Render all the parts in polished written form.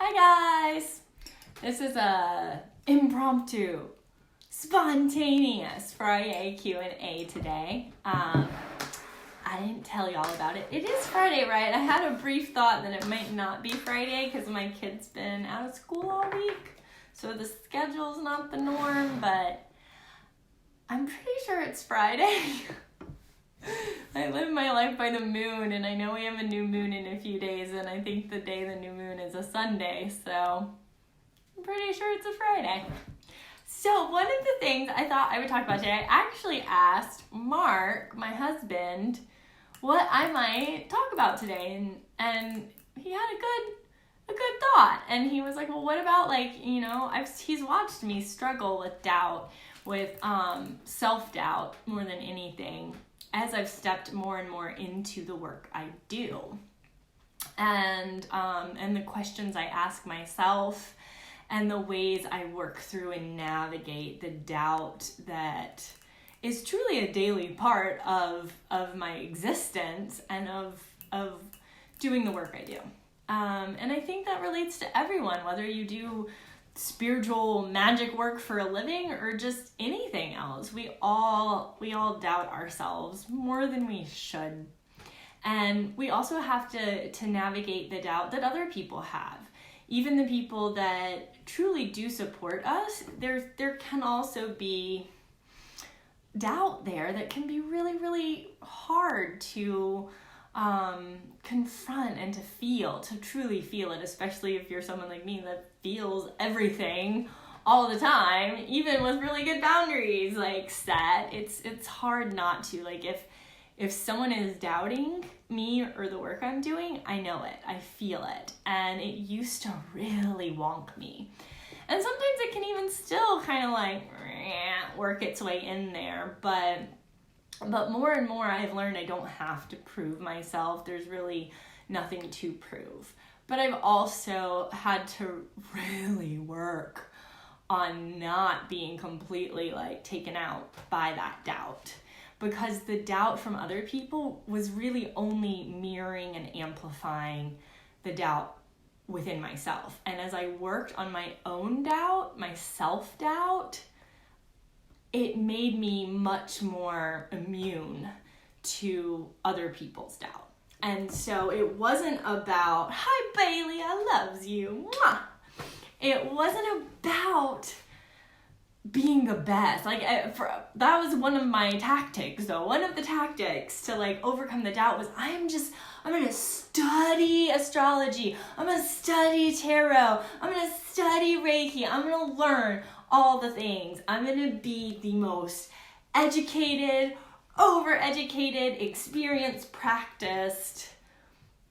Hi guys! This is a impromptu, spontaneous FriYay Q&A today. I didn't tell y'all about it. It is Friday, right? I had a brief thought that it might not be Friday because my kid's been out of school all week. So the schedule's not the norm, but I'm pretty sure it's Friday. I live my life by the moon, and I know we have a new moon in a few days, and I think the day the new moon is a Sunday, so I'm pretty sure it's a Friday. So one of the things I thought I would talk about today, I actually asked Mark, my husband, what I might talk about today, and he had a good thought, and he was like, well, what about, he's watched me struggle with doubt, with self-doubt more than anything, as I've stepped more and more into the work I do, and the questions I ask myself, and the ways I work through and navigate the doubt that is truly a daily part of my existence and of doing the work I do. And I think that relates to everyone, whether you do spiritual magic work for a living or just anything else. We all doubt ourselves more than we should. And we also have to navigate the doubt that other people have. Even the people that truly do support us, there can also be doubt there that can be really, really hard to confront and to truly feel it, especially if you're someone like me that feels everything all the time, even with really good boundaries set. It's hard not to. If someone is doubting me or the work I'm doing, I know it, I feel it, and it used to really wonk me. And sometimes it can even still kind of work its way in there, but more and more I've learned I don't have to prove myself. There's really nothing to prove. But I've also had to really work on not being completely taken out by that doubt, because the doubt from other people was really only mirroring and amplifying the doubt within myself. And as I worked on my own doubt, my self-doubt, it made me much more immune to other people's doubt. And so it wasn't about, hi Bailey, I loves you. Mwah. It wasn't about being the best. That was one of my tactics though. One of the tactics to overcome the doubt was I'm going to study astrology. I'm going to study tarot. I'm going to study Reiki. I'm going to learn all the things. I'm going to be the most educated, overeducated, experienced, practiced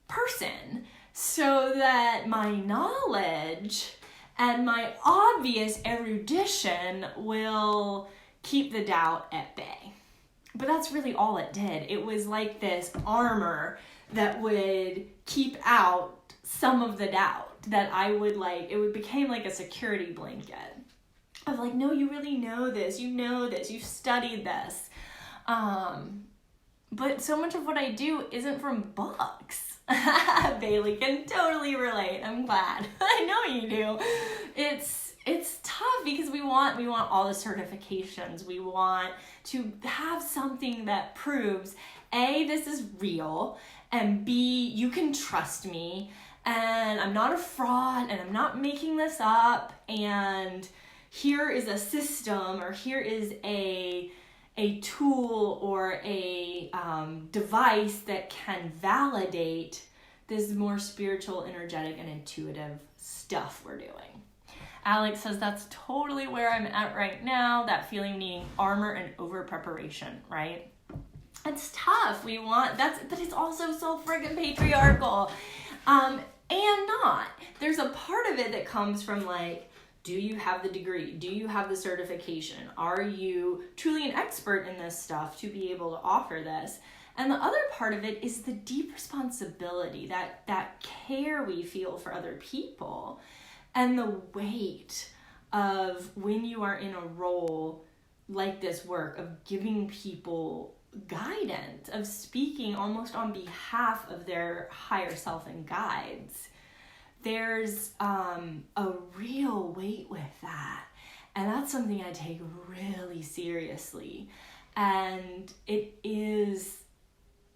person so that my knowledge and my obvious erudition will keep the doubt at bay. But that's really all it did. It was like this armor that would keep out some of the doubt that I would it became like a security blanket of no, you really know this, you've studied this. But so much of what I do isn't from books. Bailey can totally relate. I'm glad. I know you do. It's tough because we want all the certifications. We want to have something that proves A, this is real, and B, you can trust me, and I'm not a fraud, and I'm not making this up, and here is a system, or here is a tool or a device that can validate this more spiritual, energetic, and intuitive stuff we're doing. Alex says that's totally where I'm at right now, that feeling needing armor and over preparation, right? It's tough. But it's also so friggin' patriarchal. And not. There's a part of it that comes from do you have the degree? Do you have the certification? Are you truly an expert in this stuff to be able to offer this? And the other part of it is the deep responsibility, that care we feel for other people, and the weight of when you are in a role like this work of giving people guidance, of speaking almost on behalf of their higher self and guides. there's a real weight with that. And that's something I take really seriously. And it is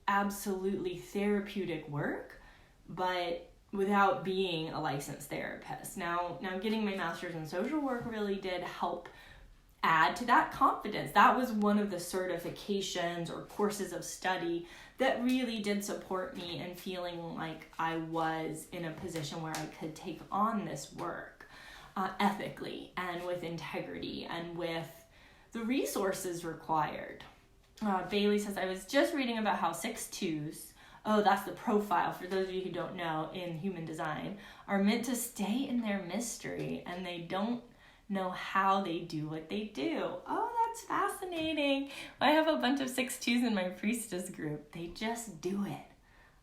absolutely therapeutic work, but without being a licensed therapist. Now getting my master's in social work really did help add to that confidence. That was one of the certifications or courses of study that really did support me in feeling like I was in a position where I could take on this work ethically and with integrity and with the resources required. Bailey says, I was just reading about how 6'2", that's the profile for those of you who don't know in human design, are meant to stay in their mystery and they don't know how they do what they do. Oh, that's fascinating. I have a bunch of 6'2" in my priestess group. They just do it.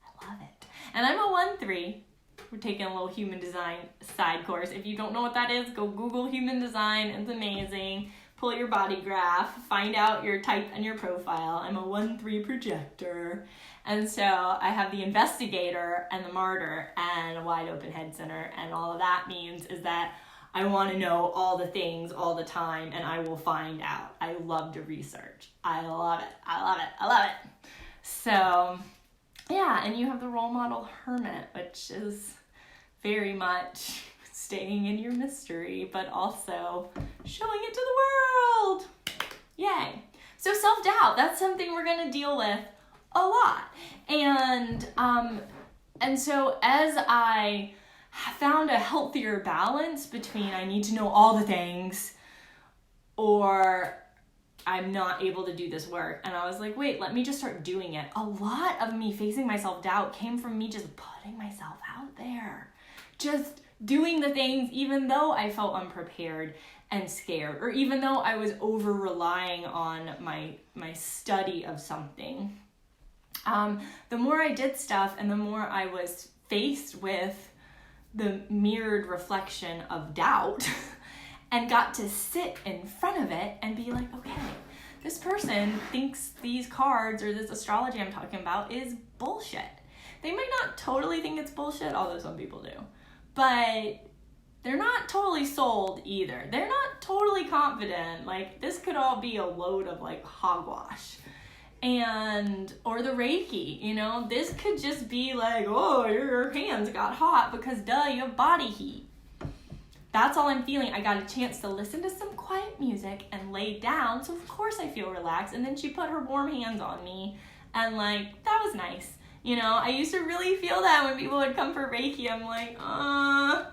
I love it. And I'm a 1-3. We're taking a little human design side course. If you don't know what that is, go Google human design. It's amazing. Pull your body graph, find out your type and your profile. I'm a 1-3 projector. And so I have the investigator and the martyr and a wide open head center. And all of that means is that I want to know all the things all the time, and I will find out. I love to research. I love it. I love it. I love it. So, yeah, and you have the role model hermit, which is very much staying in your mystery, but also showing it to the world. Yay. So self-doubt, that's something we're going to deal with a lot. And so as I found a healthier balance between I need to know all the things or I'm not able to do this work. And I was like, wait, let me just start doing it. A lot of me facing my self-doubt came from me just putting myself out there. Just doing the things even though I felt unprepared and scared, or even though I was over-relying on my study of something. The more I did stuff and the more I was faced with the mirrored reflection of doubt and got to sit in front of it and be like, okay, this person thinks these cards or this astrology I'm talking about is bullshit. They might not totally think it's bullshit, although some people do, but they're not totally sold either. They're not totally confident. Like, this could all be a load of like hogwash. Or the Reiki, this could just be like, oh, your hands got hot because duh, you have body heat. That's all I'm feeling. I got a chance to listen to some quiet music and lay down, so of course I feel relaxed. And then she put her warm hands on me and like, that was nice. I used to really feel that when people would come for Reiki. I'm like, I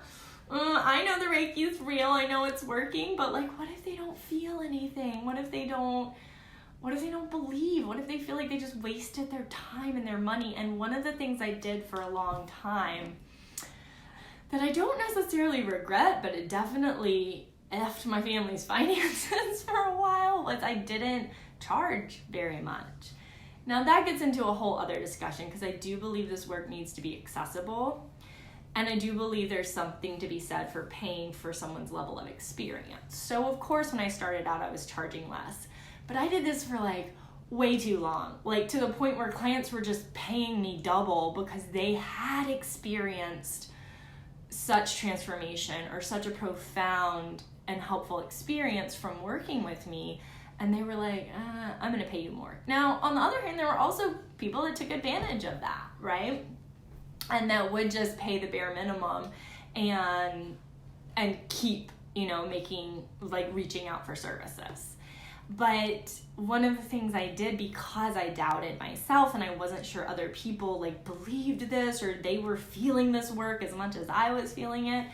know the Reiki is real. I know it's working, but like, what if they don't feel anything? What if they don't believe? What if they feel like they just wasted their time and their money? And one of the things I did for a long time that I don't necessarily regret, but it definitely effed my family's finances for a while, was I didn't charge very much. Now that gets into a whole other discussion because I do believe this work needs to be accessible. And I do believe there's something to be said for paying for someone's level of experience. So of course, when I started out, I was charging less. But I did this for like way too long, like to the point where clients were just paying me double because they had experienced such transformation or such a profound and helpful experience from working with me. And they were like, I'm going to pay you more. Now, on the other hand, there were also people that took advantage of that, right? And that would just pay the bare minimum and keep, reaching out for services. But one of the things I did, because I doubted myself and I wasn't sure other people believed this or they were feeling this work as much as I was feeling it,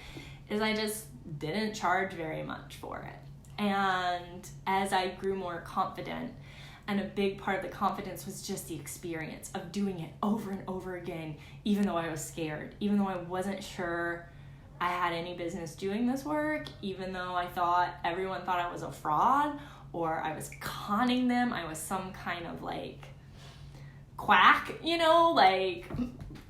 is I just didn't charge very much for it. And as I grew more confident, and a big part of the confidence was just the experience of doing it over and over again, even though I was scared, even though I wasn't sure I had any business doing this work, even though I thought everyone thought I was a fraud, or I was conning them, I was some kind of quack,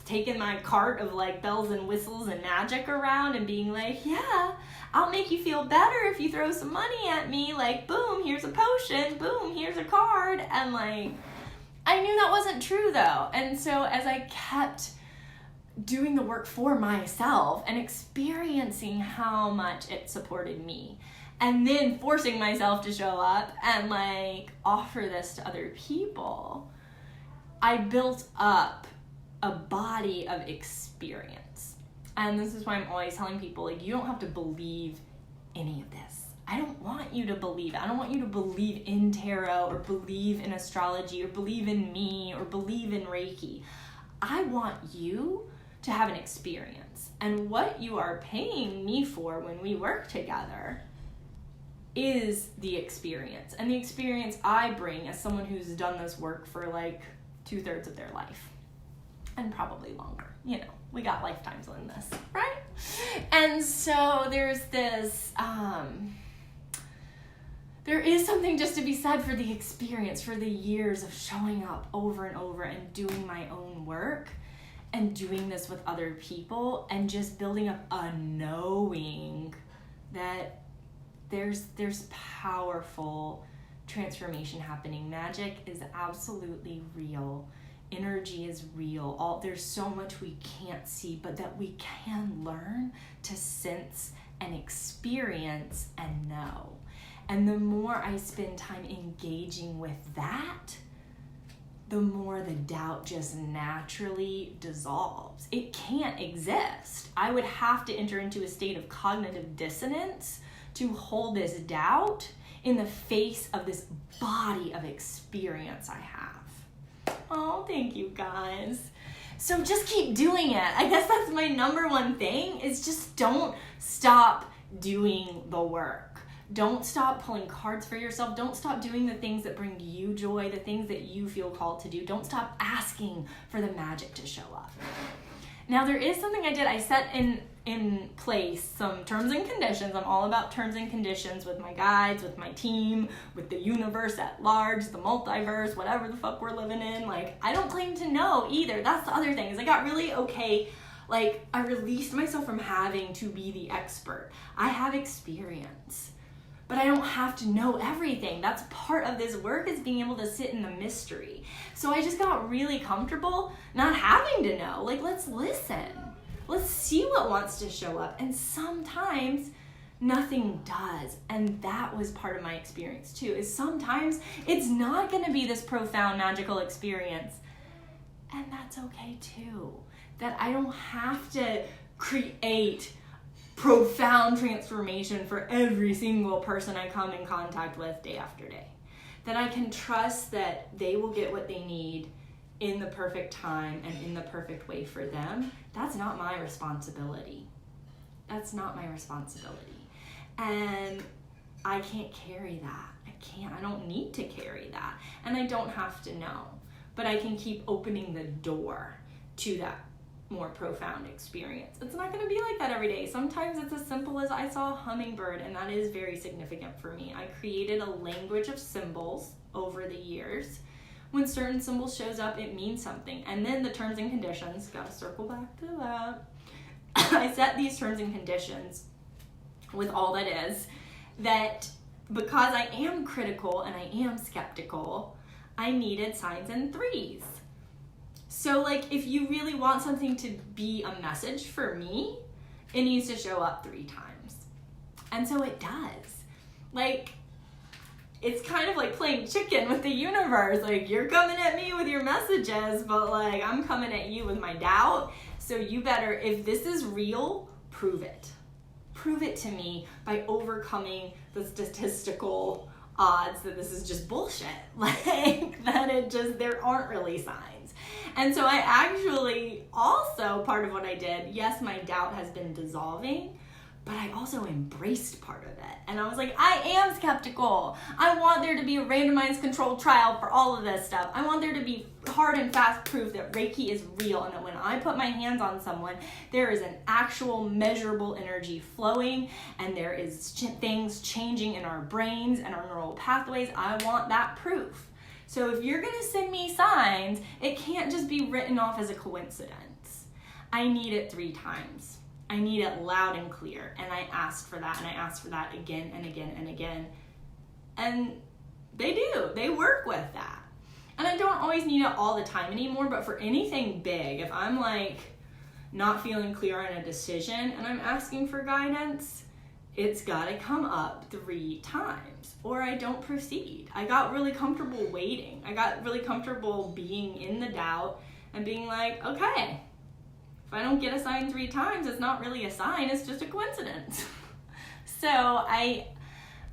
taking my cart of bells and whistles and magic around and being like, yeah, I'll make you feel better if you throw some money at me, boom, here's a potion, boom, here's a card. And I knew that wasn't true though. And so as I kept doing the work for myself and experiencing how much it supported me. And then forcing myself to show up and like offer this to other people, I built up a body of experience. And this is why I'm always telling people, like, you don't have to believe any of this. I don't want you to believe it. I don't want you to believe in tarot or believe in astrology or believe in me or believe in Reiki. I want you to have an experience. And what you are paying me for when we work together is the experience. And the experience I bring as someone who's done this work for like 2/3 of their life. And probably longer. You know, we got lifetimes in this, right? And so there's this, there is something just to be said for the experience, for the years of showing up over and over and doing my own work and doing this with other people and just building up a knowing that there's powerful transformation happening. Magic is absolutely real. Energy is real. There's so much we can't see, but that we can learn to sense and experience and know. And the more I spend time engaging with that, the more the doubt just naturally dissolves. It can't exist. I would have to enter into a state of cognitive dissonance to hold this doubt in the face of this body of experience I have. Oh, thank you guys. So just keep doing it. I guess that's my number one thing, is just don't stop doing the work. Don't stop pulling cards for yourself. Don't stop doing the things that bring you joy, the things that you feel called to do. Don't stop asking for the magic to show up. Now, there is something I did. I set in place some terms and conditions. I'm all about terms and conditions with my guides, with my team, with the universe at large, the multiverse, whatever the fuck we're living in. Like, I don't claim to know either. That's the other thing, is I got really okay. Like, I released myself from having to be the expert. I have experience, but I don't have to know everything. That's part of this work, is being able to sit in the mystery. So I just got really comfortable not having to know. Like, let's listen. Let's see what wants to show up. And sometimes nothing does. And that was part of my experience too, is sometimes it's not gonna be this profound magical experience. And that's okay too. That I don't have to create profound transformation for every single person I come in contact with day after day. That I can trust that they will get what they need in the perfect time and in the perfect way for them. That's not my responsibility. That's not my responsibility. And I can't carry that. I don't need to carry that. And I don't have to know. But I can keep opening the door to that more profound experience. It's not going to be like that every day. Sometimes it's as simple as I saw a hummingbird, and that is very significant for me. I created a language of symbols over the years. When certain symbols shows up, it means something. And then the terms and conditions, gotta circle back to that. I set these terms and conditions with all that is, that because I am critical and I am skeptical, I needed signs and threes. So like, if you really want something to be a message for me, it needs to show up 3 times. And so it does. Like, it's kind of like playing chicken with the universe. Like, you're coming at me with your messages, but like, I'm coming at you with my doubt. So you better, if this is real, prove it. Prove it to me by overcoming the statistical odds that this is just bullshit. Like, that there aren't really signs. And so I actually also, part of what I did, yes, my doubt has been dissolving, but I also embraced part of it. And I was like, I am skeptical. I want there to be a randomized controlled trial for all of this stuff. I want there to be hard and fast proof that Reiki is real, and that when I put my hands on someone, there is an actual measurable energy flowing, and there is things changing in our brains and our neural pathways. I want that proof. So if you're gonna send me signs, it can't just be written off as a coincidence. I need it 3 times. I need it loud and clear. And I ask for that, and I ask for that again and again and again. And they do. They work with that. And I don't always need it all the time anymore, but for anything big, if I'm like, not feeling clear on a decision and I'm asking for guidance, it's got to come up 3 times or I don't proceed. I got really comfortable waiting. I got really comfortable being in the doubt and being like, okay, if I don't get a sign 3 times, it's not really a sign, it's just a coincidence. So I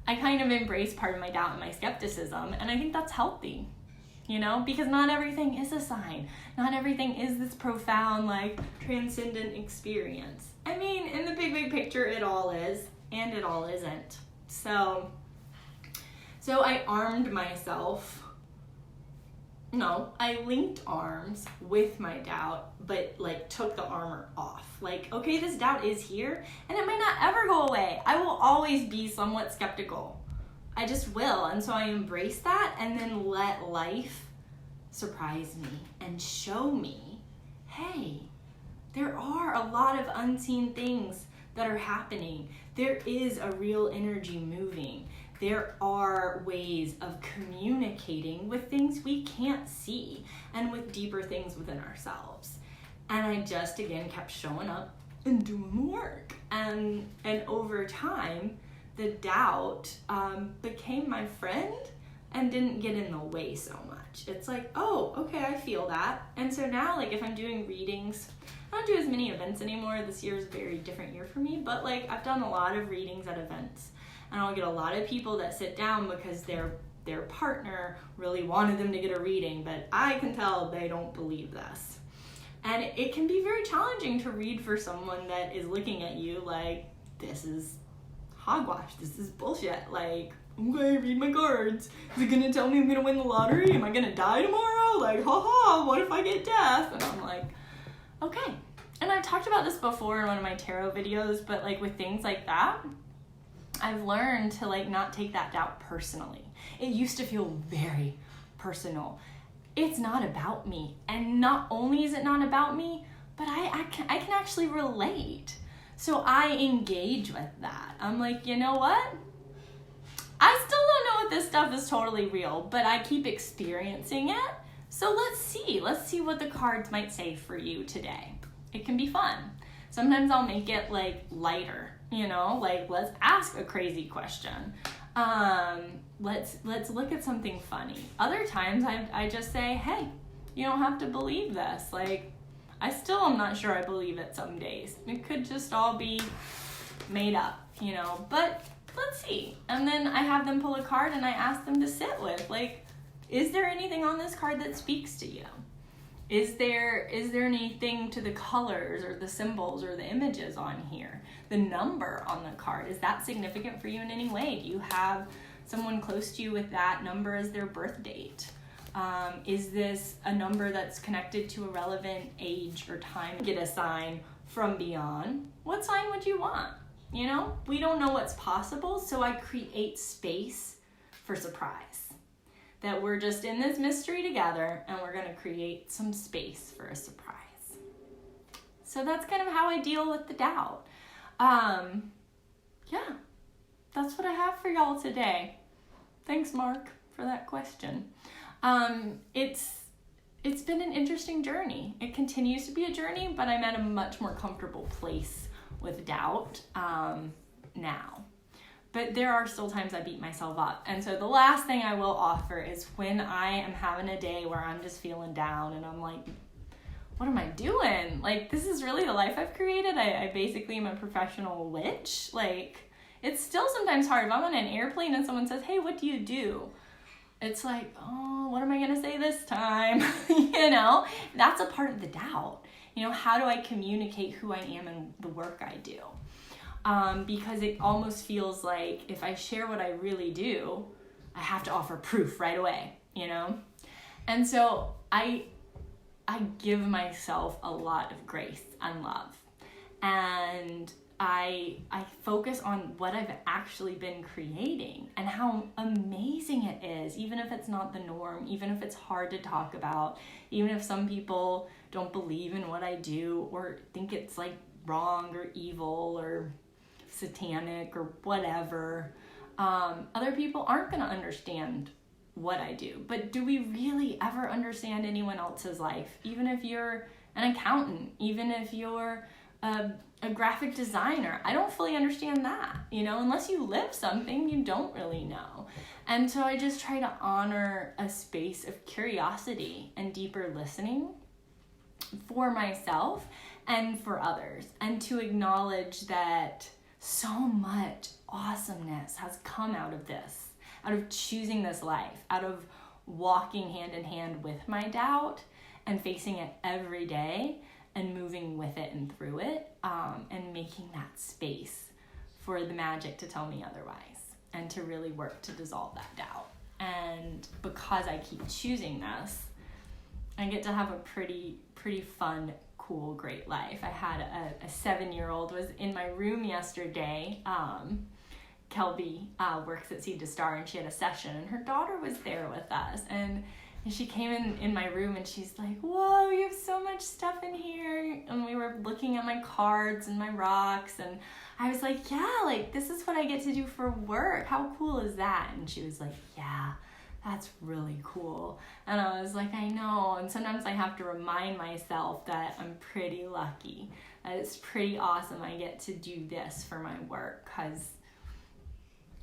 kind of embrace part of my doubt and my skepticism, and I think that's healthy, you know, because not everything is a sign. Not everything is this profound, like, transcendent experience. I mean, in the big picture, it all is, and it all isn't. So I armed myself. No, I linked arms with my doubt, but like took the armor off. Like, okay, this doubt is here and it might not ever go away. I will always be somewhat skeptical. I just will. And so I embrace that and then let life surprise me and show me, hey, there are a lot of unseen things that are happening. There is a real energy moving. There are ways of communicating with things we can't see and with deeper things within ourselves. And I just, again, kept showing up and doing the work. And over time, the doubt became my friend and didn't get in the way so much. It's like, oh, okay, I feel that. And so now, like, if I'm doing readings, I don't do as many events anymore. This year is a very different year for me, but like I've done a lot of readings at events. And I'll get a lot of people that sit down because their partner really wanted them to get a reading, but I can tell they don't believe this. And it can be very challenging to read for someone that is looking at you like, this is hogwash, this is bullshit. Like, okay, read my cards. Is it gonna tell me I'm gonna win the lottery? Am I gonna die tomorrow? Like, haha, what if I get death? And I'm like, okay. And I've talked about this before in one of my tarot videos, but like with things like that, I've learned to like not take that doubt personally. It used to feel very personal. It's not about me. And not only is it not about me, but I can actually relate. So I engage with that. I'm like, you know what? I still don't know if this stuff is totally real, but I keep experiencing it. So let's see what the cards might say for you today. It can be fun. Sometimes I'll make it like lighter, you know, like let's ask a crazy question. Let's look at something funny. Other times I just say, hey, you don't have to believe this. Like, I still am not sure I believe it some days. It could just all be made up, you know, but let's see. And then I have them pull a card and I ask them to sit with, like, is there anything on this card that speaks to you? Is there anything to the colors or the symbols or the images on here? The number on the card, is that significant for you in any way? Do you have someone close to you with that number as their birth date? Is this a number that's connected to a relevant age or time? Get a sign from beyond. What sign would you want? You know, we don't know what's possible, so I create space for surprise. That we're just in this mystery together and we're going to create some space for a surprise. So that's kind of how I deal with the doubt. Yeah, that's what I have for y'all today. Thanks, Mark, for that question. It's been an interesting journey. It continues to be a journey, but I'm at a much more comfortable place with doubt now. But there are still times I beat myself up. And so the last thing I will offer is when I am having a day where I'm just feeling down and I'm like, what am I doing? Like, this is really the life I've created. I basically am a professional witch. Like, it's still sometimes hard. If I'm on an airplane and someone says, hey, what do you do? It's like, oh, what am I going to say this time? You know, that's a part of the doubt. You know, how do I communicate who I am and the work I do? Because it almost feels like if I share what I really do, I have to offer proof right away, you know? And so I give myself a lot of grace and love. And I focus on what I've actually been creating and how amazing it is, even if it's not the norm, even if it's hard to talk about, even if some people don't believe in what I do or think it's like wrong or evil or satanic or whatever. Other people aren't going to understand what I do. But do we really ever understand anyone else's life? Even if you're an accountant, even if you're a graphic designer. I don't fully understand that, unless you live something, you don't really know. And so I just try to honor a space of curiosity and deeper listening for myself and for others, and to acknowledge that so much awesomeness has come out of this, out of choosing this life, out of walking hand in hand with my doubt and facing it every day and moving with it and through it, and making that space for the magic to tell me otherwise, and to really work to dissolve that doubt. And because I keep choosing this, I get to have a pretty fun, cool, great life. I had a 7-year-old was in my room yesterday. Kelby works at Seed to Star, and she had a session, and her daughter was there with us, and she came in my room, and she's like, whoa, you have so much stuff in here. And we were looking at my cards and my rocks, and I was like, yeah, like, this is what I get to do for work. How cool is that? And she was like, yeah, that's really cool. And I was like, I know. And sometimes I have to remind myself that I'm pretty lucky, that it's pretty awesome I get to do this for my work, because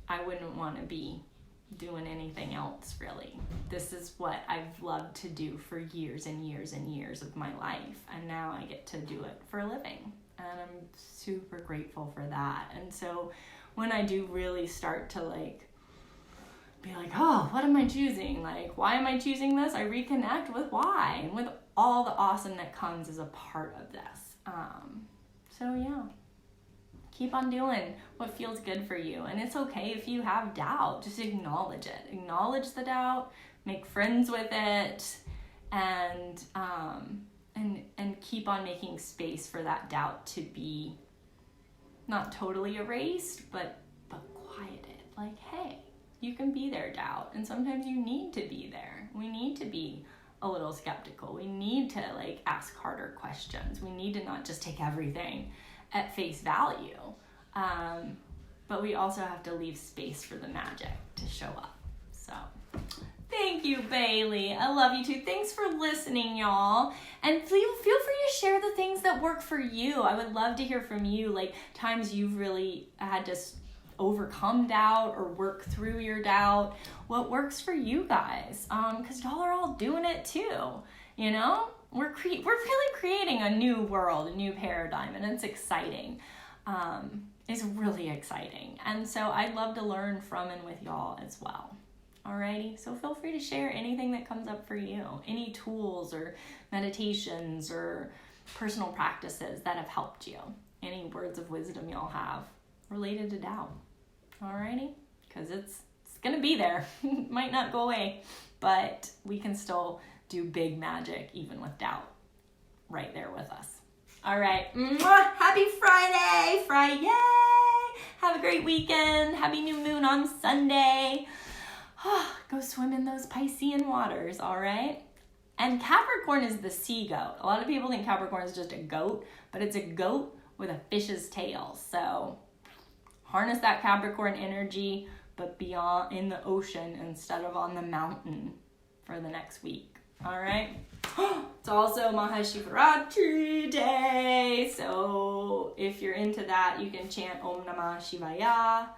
I wouldn't want to be doing anything else, really. This is what I've loved to do for years and years and years of my life, and now I get to do it for a living, and I'm super grateful for that. And so when I do really start to be like, oh, what am I choosing? Like, why am I choosing this? I reconnect with why, and with all the awesome that comes as a part of this. So yeah. Keep on doing what feels good for you. And it's okay if you have doubt. Just acknowledge it. Acknowledge the doubt. Make friends with it. And keep on making space for that doubt to be not totally erased, but quieted. Like, hey, you can be there, doubt. And sometimes you need to be there. We need to be a little skeptical. We need to ask harder questions. We need to not just take everything at face value, but we also have to leave space for the magic to show up. So thank you, Bailey. I love you too. Thanks for listening, y'all. And feel free to share the things that work for you. I would love to hear from you, times you've really had to overcome doubt or work through your doubt. What works for you guys? Because y'all are all doing it too, We're really creating a new world, a new paradigm, and it's exciting. It's really exciting. And so I'd love to learn from and with y'all as well. Alrighty, so feel free to share anything that comes up for you, any tools or meditations or personal practices that have helped you, any words of wisdom y'all have related to doubt. Alrighty, because it's gonna be there. It might not go away, but we can still do big magic even with doubt right there with us. All right. Mwah! Happy Friday. FriYay. Have a great weekend. Happy new moon on Sunday. Go swim in those Piscean waters, all right? And Capricorn is the sea goat. A lot of people think Capricorn is just a goat, but it's a goat with a fish's tail. So harness that Capricorn energy, but be in the ocean instead of on the mountain for the next week. All right. It's also Mahashivaratri Day. So if you're into that, you can chant Om Namah Shivaya,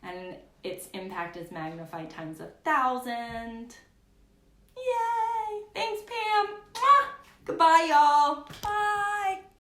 and its impact is magnified times 1,000. Yay. Thanks, Pam. Mwah. Goodbye, y'all. Bye.